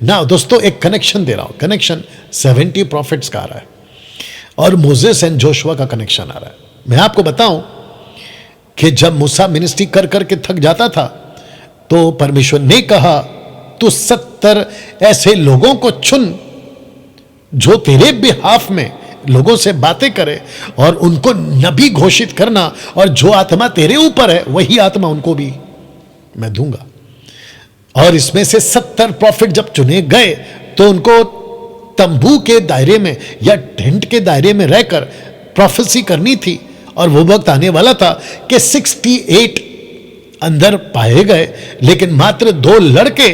ना दोस्तों, एक कनेक्शन दे रहा हूं, कनेक्शन 70 प्रॉफिट्स का आ रहा है और मोजेस एंड जोशुआ का कनेक्शन आ रहा है। मैं आपको बताऊं कि जब मूसा मिनिस्ट्री कर करके थक जाता था तो परमेश्वर ने कहा तू 70 ऐसे लोगों को चुन जो तेरे बिहाफ में लोगों से बातें करे और उनको नबी घोषित करना, और जो आत्मा तेरे ऊपर है वही आत्मा उनको भी मैं दूंगा। और इसमें से 70 प्रॉफिट जब चुने गए तो उनको तंबू के दायरे में या टेंट के दायरे में रहकर प्रोफेसी करनी थी, और वो वक्त आने वाला था कि 68 अंदर पाए गए, लेकिन मात्र 2 लड़के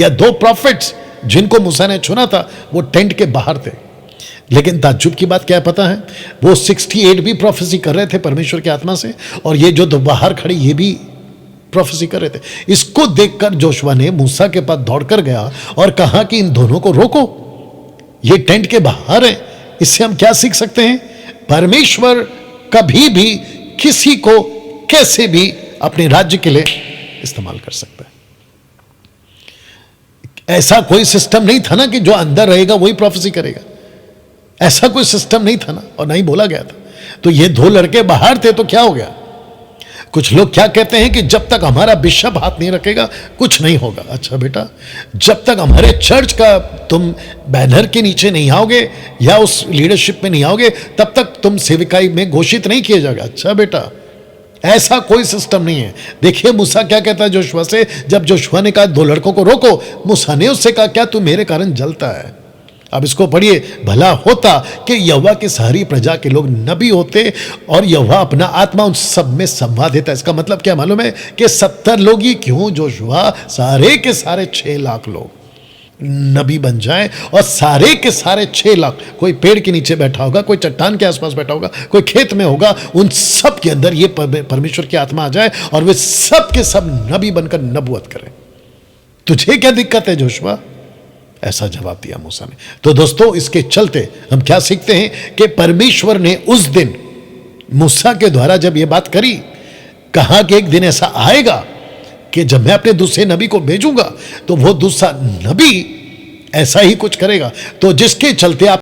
या 2 प्रॉफिट्स जिनको मूसा ने चुना था वो टेंट के बाहर थे। लेकिन ताज्जुब की बात क्या है पता है, वो 68 भी प्रोफेसी कर रहे थे परमेश्वर की आत्मा से, और ये जो 2 बाहर खड़े ये भी प्रोफेसी कर रहे थे। इसको देखकर जोशुआ ने मूसा के पास दौड़कर गया और कहा कि इन दोनों को रोको, ये टेंट के बाहर है। इससे हम क्या सीख सकते हैं? परमेश्वर कभी भी किसी को कैसे भी अपने राज्य के लिए इस्तेमाल कर सकता है। ऐसा कोई सिस्टम नहीं था ना कि जो अंदर रहेगा वही प्रोफेसी करेगा, ऐसा कोई सिस्टम नहीं था ना, और नहीं बोला गया था। तो ये 2 लड़के बाहर थे तो क्या हो गया? कुछ लोग क्या कहते हैं कि जब तक हमारा बिशप हाथ नहीं रखेगा कुछ नहीं होगा। अच्छा बेटा, जब तक हमारे चर्च का तुम बैनर के नीचे नहीं आओगे या उस लीडरशिप में नहीं आओगे तब तक तुम सेविकाई में घोषित नहीं किया जाएगा। अच्छा बेटा, ऐसा कोई सिस्टम नहीं है। देखिए मूसा क्या कहता है जोशुआ से, जब जोशुआ ने कहा 2 लड़कों को रोको, मूसा ने उससे कहा क्या तू मेरे कारण जलता है? अब इसको पढ़िए, भला होता कि यहोवा की सारी प्रजा के लोग नबी होते और यहोवा अपना आत्मा उन सब में संवाद देता। इसका मतलब क्या मालूम है कि 70 लोग ही क्यों, जोशुआ सारे के सारे 6 लाख लोग नबी बन जाएं, और सारे के सारे 6 लाख, कोई पेड़ के नीचे बैठा होगा, कोई चट्टान के आसपास बैठा होगा, कोई खेत में होगा, उन सब के अंदर ये परमेश्वर की आत्मा आ जाए और वे सब के सब नबी बनकर नबूवत करें। तुझे क्या दिक्कत है जोशुआ? ऐसा जवाब दिया मूसा ने। तो दोस्तों, इसके चलते हम क्या सीखते हैं कि परमेश्वर ने उस दिन मूसा के द्वारा जब यह बात करी, कहा कि एक दिन ऐसा आएगा कि जब मैं अपने दूसरे नबी को भेजूंगा तो वो दूसरा नबी ऐसा ही कुछ करेगा। तो जिसके चलते आप